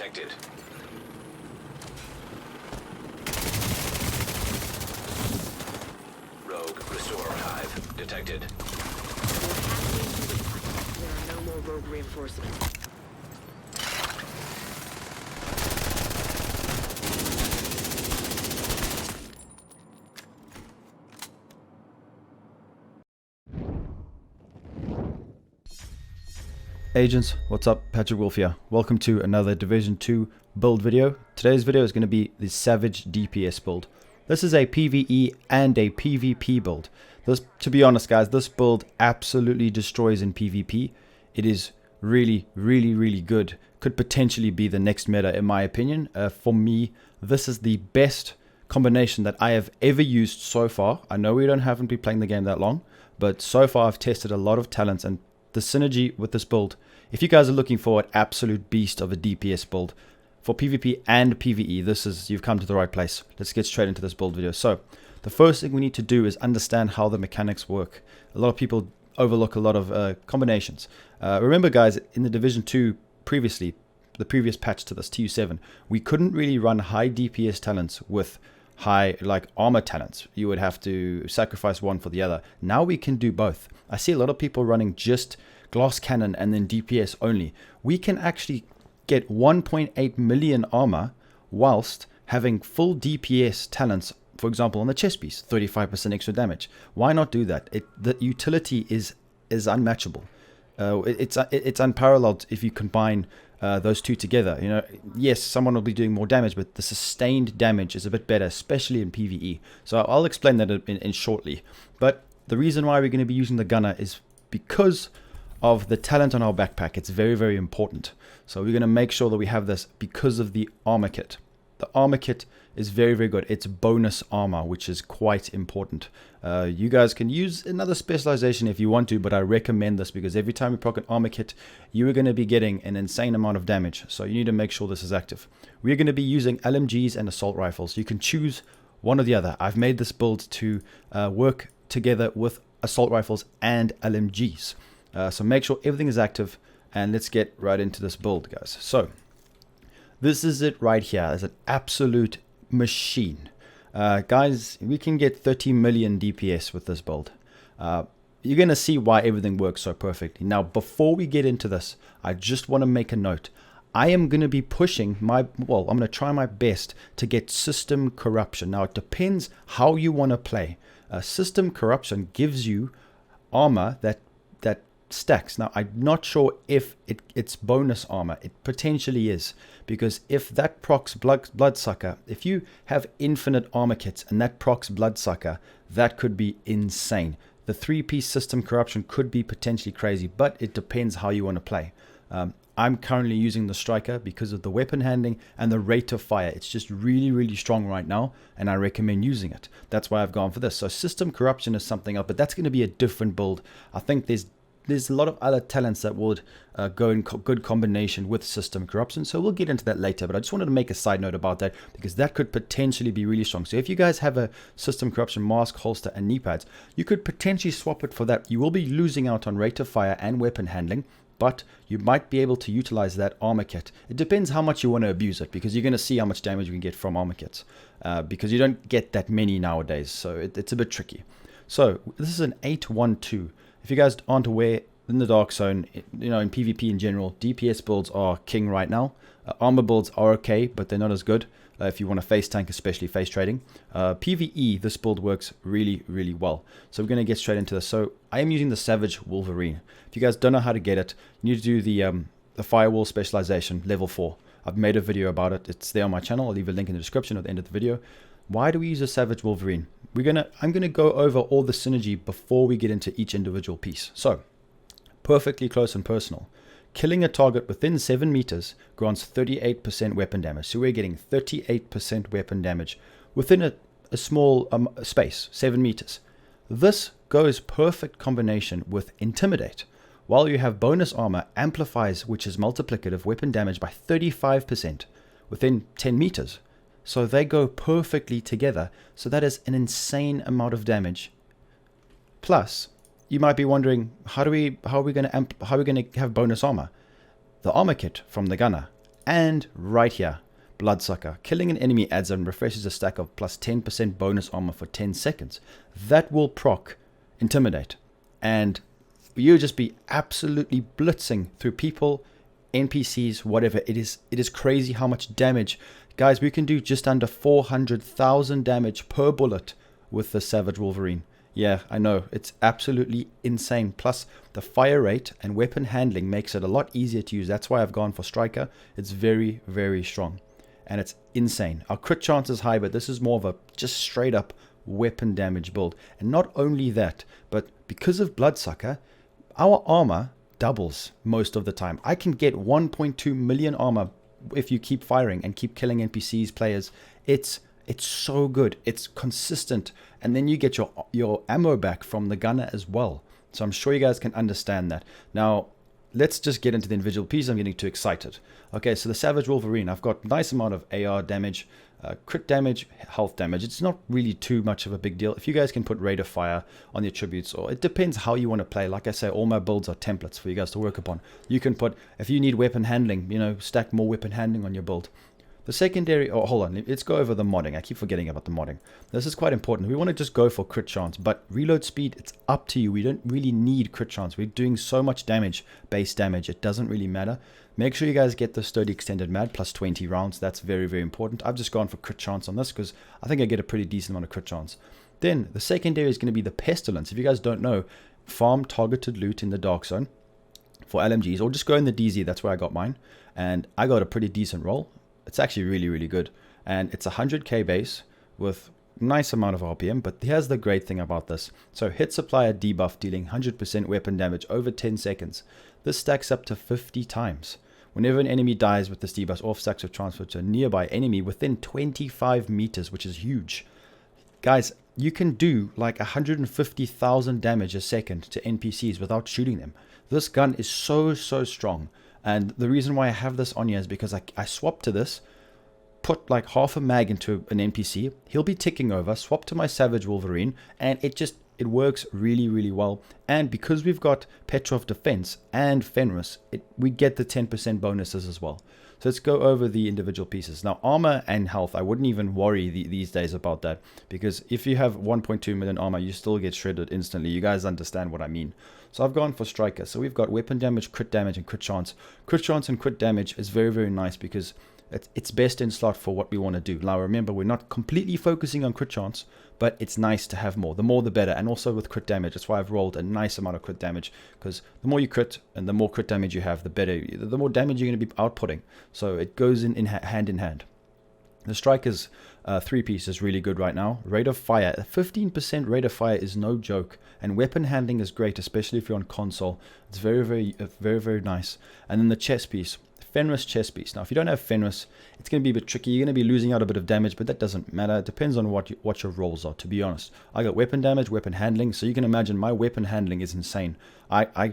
detected. Rogue restore hive detected. There are no more rogue reinforcements. Agents, what's up? Patrick Wolf here. Welcome to another Division 2 build video. Today's video is going to be the Savage DPS build. This is a PvE and a PvP build. To be honest guys, this build absolutely destroys in PvP. It is really good. Could potentially be the next meta in my opinion. For me, this is the best combination that I have ever used so far. I know we haven't been playing the game that long, but so far I've tested a lot of talents, and the synergy with this build, if you guys are looking for an absolute beast of a DPS build for PvP and PvE, you've come to the right place. Let's get straight into this build video. So the first thing we need to do is understand how the mechanics work. A lot of people overlook a lot of combinations. Remember guys, in the Division 2 previously, the previous patch to this, TU7, we couldn't really run high DPS talents with high armor talents. You would have to sacrifice one for the other. Now we can do both. I see a lot of people running just glass cannon and then DPS only. We can actually get 1.8 million armor whilst having full DPS talents. For example, on the chest piece, 35% extra damage. Why not do that? The utility is unmatchable. It's unparalleled if you combine those two together. You know, yes, someone will be doing more damage, but the sustained damage is a bit better, especially in PvE. So I'll explain that in shortly. But the reason why we're going to be using the gunner is because of the talent on our backpack. It's very important. So we're going to make sure that we have this because of the armor kit. The armor kit is very good. It's bonus armor, which is quite important. You guys can use another specialization if you want to, but I recommend this because every time you proc an armor kit, you are going to be getting an insane amount of damage. So you need to make sure this is active. We're going to be using LMGs and assault rifles. You can choose one or the other. I've made this build to work together with assault rifles and LMGs. So make sure everything is active, and let's get right into this build, guys. So this is it right here. It's an absolute machine. Guys, we can get 30 million DPS with this build. You're going to see why everything works so perfectly. Now, before we get into this, I just want to make a note. I am going to be pushing I'm going to try my best to get system corruption. Now, it depends how you want to play. System corruption gives you armor that stacks. Now, I'm not sure if it's bonus armor. It potentially is, because if that procs bloodsucker, if you have infinite armor kits and that procs bloodsucker, that could be insane. The 3-piece system corruption could be potentially crazy, but it depends how you want to play. I'm currently using the striker because of the weapon handling and the rate of fire. It's just really strong right now, and I recommend using it. That's why I've gone for this. So system corruption is something else, but that's going to be a different build. I think there's a lot of other talents that would go in good combination with system corruption, so we'll get into that later. But I just wanted to make a side note about that because that could potentially be really strong. So if you guys have a system corruption mask, holster, and knee pads, you could potentially swap it for that. You will be losing out on rate of fire and weapon handling, but you might be able to utilize that armor kit. It depends how much you want to abuse it, because you're going to see how much damage you can get from armor kits, because you don't get that many nowadays, so it's a bit tricky. So this is an 812. If you guys aren't aware, in the Dark Zone, you know, in PvP in general, DPS builds are king right now. Armor builds are okay, but they're not as good if you want to face tank, especially face trading. PvE, this build works really well. So we're going to get straight into this. So I am using the Savage Wolverine. If you guys don't know how to get it, you need to do the Firewall specialization, level 4. I've made a video about it. It's there on my channel. I'll leave a link in the description at the end of the video. Why do we use a Savage Wolverine? I'm gonna go over all the synergy before we get into each individual piece. So, perfectly close and personal. Killing a target within 7 meters grants 38% weapon damage. So we're getting 38% weapon damage within a small space, 7 meters. This goes perfect combination with Intimidate. While you have bonus armor amplifies, which is multiplicative weapon damage by 35% within 10 meters. So they go perfectly together. So that is an insane amount of damage. Plus, you might be wondering, how are we going to have bonus armor? The armor kit from the gunner And right here, Bloodsucker. Killing an enemy adds and refreshes a stack of plus 10% bonus armor for 10 seconds. That will proc Intimidate. And you'll just be absolutely blitzing through people, NPCs, whatever. It is crazy how much damage. Guys, we can do just under 400,000 damage per bullet with the Savage Wolverine. Yeah, I know. It's absolutely insane. Plus, the fire rate and weapon handling makes it a lot easier to use. That's why I've gone for Striker. It's very, very strong. And it's insane. Our crit chance is high, but this is more of a just straight up weapon damage build. And not only that, but because of Bloodsucker, our armor doubles most of the time. I can get 1.2 million armor if you keep firing and keep killing NPCs, players. It's so good. It's consistent. And then you get your ammo back from the gunner as well. So I'm sure you guys can understand that. Now, let's just get into the individual pieces. I'm getting too excited. Okay, so the Savage Wolverine. I've got a nice amount of AR damage, crit damage, health damage. It's not really too much of a big deal. If you guys can put Rate of Fire on the attributes, or it depends how you want to play. Like I say, all my builds are templates for you guys to work upon. You can put, if you need weapon handling, stack more weapon handling on your build. The secondary, hold on, let's go over the modding. I keep forgetting about the modding. This is quite important. We want to just go for crit chance, but reload speed, it's up to you. We don't really need crit chance. We're doing so much damage, base damage, it doesn't really matter. Make sure you guys get the Sturdy Extended Mag plus 20 rounds. That's very, very important. I've just gone for crit chance on this because I think I get a pretty decent amount of crit chance. Then the secondary is going to be the pestilence. If you guys don't know, farm targeted loot in the Dark Zone for LMGs, or just go in the DZ, that's where I got mine. And I got a pretty decent roll. It's actually really, really good. And it's 100k base with nice amount of RPM. But here's the great thing about this. So hit supplier debuff dealing 100% weapon damage over 10 seconds. This stacks up to 50 times. Whenever an enemy dies with this debuff, off stacks are transferred to a nearby enemy within 25 meters, which is huge. Guys, you can do like 150,000 damage a second to NPCs without shooting them. This gun is so strong. And the reason why I have this on here is because I swapped to this, put like half a mag into an NPC, he'll be ticking over, swap to my Savage Wolverine, and it works really, really well. And because we've got Petrov Defense and Fenris, we get the 10% bonuses as well. So let's go over the individual pieces. Now, armor and health, I wouldn't even worry these days about that, because if you have 1.2 million armor, you still get shredded instantly. You guys understand what I mean. So I've gone for Striker. So we've got weapon damage, and crit chance. Crit chance and crit damage is very, very nice because it's best in slot for what we want to do. Now remember, we're not completely focusing on crit chance, but it's nice to have more. The more the better. And also with crit damage, that's why I've rolled a nice amount of crit damage, because the more you crit and the more crit damage you have, the better, the more damage you're going to be outputting. So it goes in hand in hand. The Striker's 3-piece is really good right now. Rate of Fire, 15% rate of fire is no joke. And weapon handling is great, especially if you're on console. It's very, very nice. And then the chest piece, Fenris chest piece. Now, if you don't have Fenris, it's going to be a bit tricky. You're going to be losing out a bit of damage, but that doesn't matter. It depends on what your rolls are, to be honest. I got weapon damage, weapon handling, so you can imagine my weapon handling is insane. I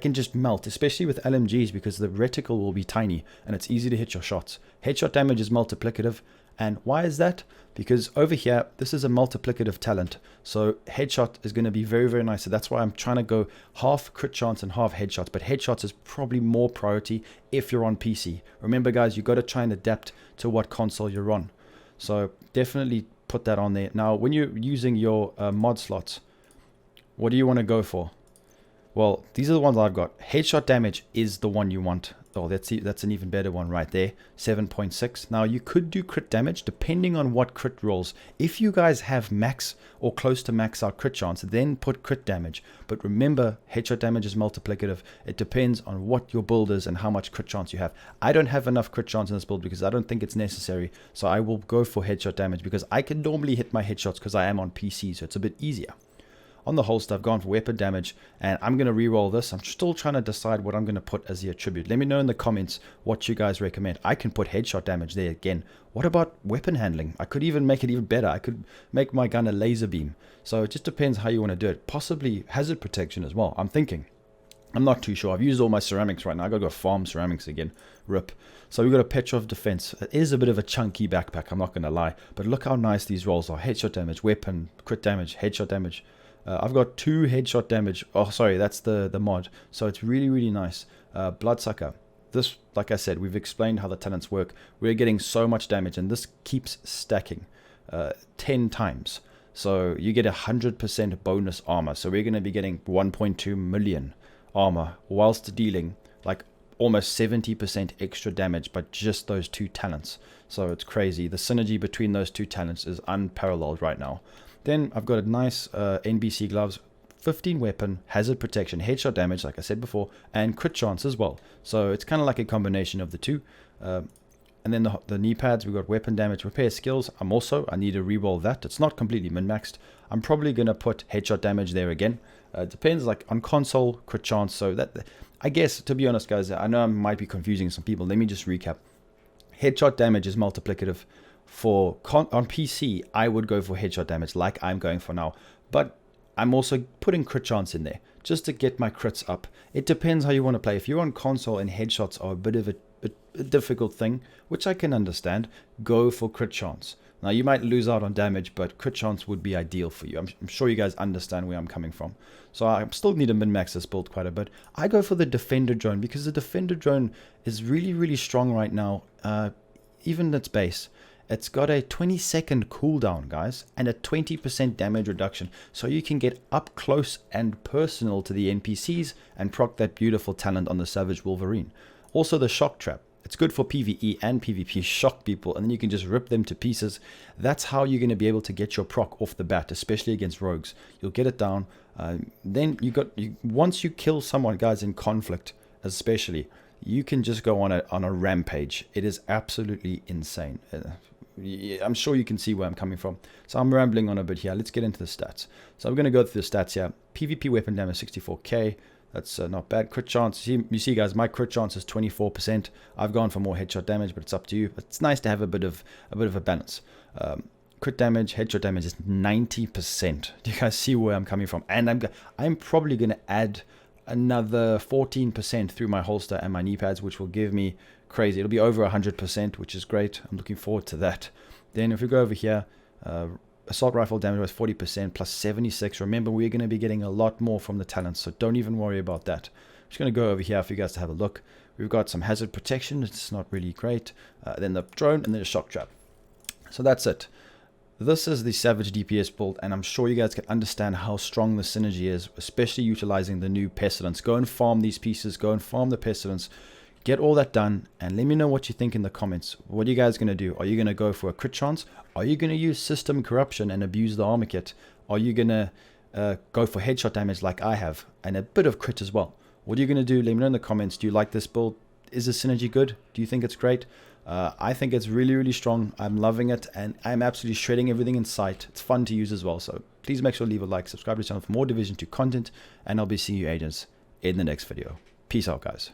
can just melt, especially with LMGs, because the reticle will be tiny and it's easy to hit your shots. Headshot damage is multiplicative. And why is that? Because over here, this is a multiplicative talent. So headshot is going to be very, very nice. So that's why I'm trying to go half crit chance and half headshots. But headshots is probably more priority if you're on PC. Remember, guys, you got to try and adapt to what console you're on. So definitely put that on there. Now, when you're using your mod slots, what do you want to go for? Well, these are the ones I've got. Headshot damage is the one you want. Oh, that's an even better one right there. 7.6. Now, you could do crit damage depending on what crit rolls. If you guys have max or close to max out crit chance, then put crit damage. But remember, headshot damage is multiplicative. It depends on what your build is and how much crit chance you have. I don't have enough crit chance in this build because I don't think it's necessary. So I will go for headshot damage because I can normally hit my headshots because I am on PC, so it's a bit easier. On the holster, I've gone for weapon damage, and I'm going to re-roll this. I'm still trying to decide what I'm going to put as the attribute. Let me know in the comments what you guys recommend. I can put headshot damage there again. What about weapon handling? I could even make it even better. I could make my gun a laser beam. So it just depends how you want to do it. Possibly hazard protection as well, I'm thinking. I'm not too sure. I've used all my ceramics right now. I've got to go farm ceramics again. Rip. So we've got a Petrov Defense. It is a bit of a chunky backpack, I'm not going to lie. But look how nice these rolls are. Headshot damage, weapon, crit damage, headshot damage. I've got 2 headshot damage. Oh, sorry, that's the mod. So it's really, really nice. Bloodsucker. this, like I said, we've explained how the talents work. We're getting so much damage, and this keeps stacking 10 times. So you get 100% bonus armor. So we're going to be getting 1.2 million armor whilst dealing like almost 70% extra damage by just those 2 talents. So it's crazy. The synergy between those 2 talents is unparalleled right now. Then I've got a nice NBC gloves, 15 weapon, hazard protection, headshot damage, like I said before, and crit chance as well. So it's kind of like a combination of the 2. And then the knee pads, we've got weapon damage, repair skills. I need to reroll that. It's not completely min-maxed. I'm probably going to put headshot damage there again. It depends, like on console, crit chance. So that, I guess, to be honest, guys, I know I might be confusing some people. Let me just recap. Headshot damage is multiplicative. On PC, I would go for headshot damage like I'm going for now. But I'm also putting crit chance in there just to get my crits up. It depends how you want to play. If you're on console and headshots are a bit of a difficult thing, which I can understand, go for crit chance. Now you might lose out on damage, but crit chance would be ideal for you. I'm sure you guys understand where I'm coming from. So I still need to min-max this build quite a bit. I go for the defender drone because the defender drone is really strong right now. Even its base, it's got a 20-second cooldown, guys, and a 20% damage reduction. So you can get up close and personal to the NPCs and proc that beautiful talent on the Savage Wolverine. Also the shock trap. It's good for PvE and PvP. Shock people, and then you can just rip them to pieces. That's how you're going to be able to get your proc off the bat, especially against rogues. You'll get it down. Then once you kill someone, guys, in conflict, especially, you can just go on a rampage. It is absolutely insane. I'm sure you can see where I'm coming from. So I'm rambling on a bit here. Let's get into the stats. So I'm going to go through the stats here. PvP weapon damage 64k. That's not bad. Crit chance. You see, guys, my crit chance is 24%. I've gone for more headshot damage, but it's up to you. But it's nice to have a bit of a balance. Crit damage, headshot damage is 90%. Do you guys see where I'm coming from? And I'm probably going to add another 14% through my holster and my knee pads, which will give me crazy. It'll be over 100%, which is great. I'm looking forward to that. Then if we go over here, assault rifle damage was 40% plus 76. Remember, we're going to be getting a lot more from the talents, so don't even worry about that. I'm just going to go over here for you guys to have a look. We've got some hazard protection. It's not really great. Then the drone and then the shock trap. So that's it. This is the Savage DPS build, and I'm sure you guys can understand how strong the synergy is, especially utilizing the new pestilence. Go and farm these pieces. Go and farm the pestilence. Get all that done, and let me know what you think in the comments. What are you guys going to do? Are you going to go for a crit chance? Are you going to use system corruption and abuse the armor kit? Are you going to go for headshot damage like I have, and a bit of crit as well? What are you going to do? Let me know in the comments. Do you like this build? Is the synergy good? Do you think it's great? I think it's really strong. I'm loving it, and I'm absolutely shredding everything in sight. It's fun to use as well, so please make sure to leave a like, subscribe to the channel for more Division 2 content, and I'll be seeing you agents in the next video. Peace out, guys.